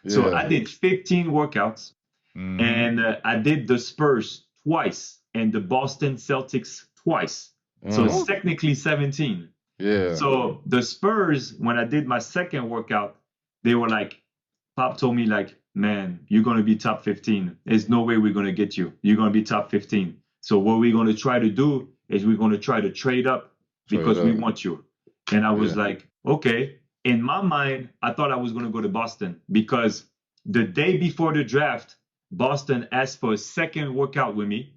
So Yeah. I did 15 workouts, Mm-hmm. and I did the Spurs twice and the Boston Celtics twice. So it's Mm. technically 17. Yeah. So the Spurs, when I did my second workout, they were like, Pop told me like, man, you're gonna be top 15. There's no way we're gonna get you. You're gonna be top 15. So what we're gonna try to do is we're gonna try to trade up Trade because we up. want you. And I was Yeah. like, okay. In my mind, I thought I was gonna go to Boston because the day before the draft, Boston asked for a second workout with me,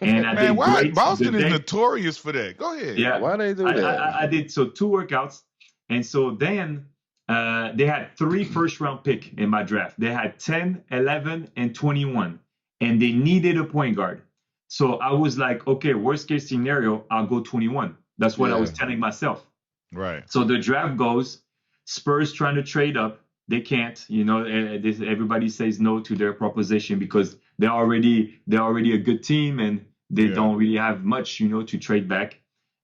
and I Man, did why great. The Boston is day, notorious for that? Go ahead. yeah, Why they do that? I did so two workouts, and so then they had three first round pick in my draft. They had 10, 11, and 21, and they needed a point guard. So I was like, okay, worst case scenario, I'll go 21. That's what I was Yeah. telling myself. Right. So the draft goes, Spurs trying to trade up. They can't, everybody says no to their proposition because they're already a good team and they Yeah. don't really have much, to trade back.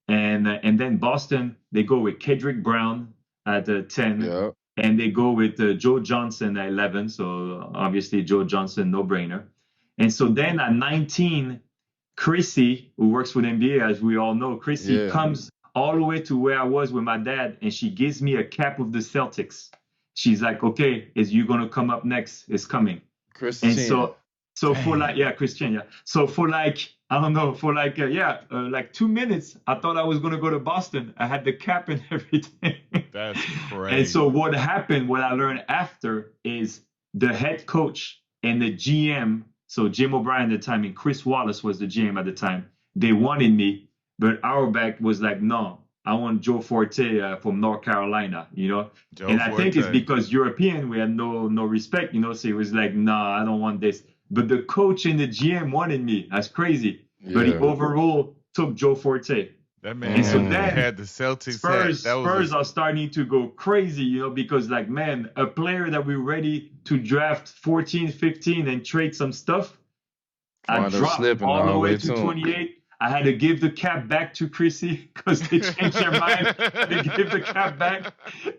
And then Boston, they go with Kedrick Brown at 10, Yeah. and they go with Joe Johnson at 11. So obviously Joe Johnson, no brainer. And so then at 19, Chrissy, who works with NBA, as we all know, Chrissy Yeah. comes all the way to where I was with my dad, and she gives me a cap of the Celtics. She's like, "Okay, is you gonna come up next? It's coming." And Christian. so for like, yeah, Christian, yeah. So for like, I don't know, for like, like 2 minutes, I thought I was gonna go to Boston. I had the cap and everything. That's And crazy. so what happened, what I learned after is the head coach and the GM, so Jim O'Brien at the time and Chris Wallace was the GM at the time, they wanted me, but Auerbach was like, no, I want Joe Forte from North Carolina. Joe And I think it's Forte. because European, we had no respect. So he was like, nah, I don't want this. But the coach and the GM wanted me. That's crazy. But he Yeah. overall took Joe Forte. That man And so Mm. then had the Celtics Spurs, hat. That was Spurs are starting to go crazy, because like, man, a player that we're ready to draft 14, 15 and trade some stuff, I Wound up dropped slipping all the way way to too. 28. I had to give the cap back to Chrissy because they changed their mind. They give the cap back.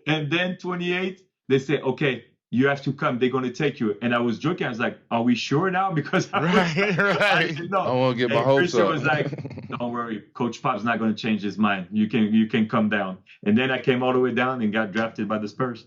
And then 28, they say, okay, you have to come. They're going to take you. And I was joking. I was like, are we sure now? Because I right. didn't I know. want to get my And hopes Christian up. was like, don't worry, Coach Pop's not going to change his mind. You can come down. And then I came all the way down and got drafted by the Spurs.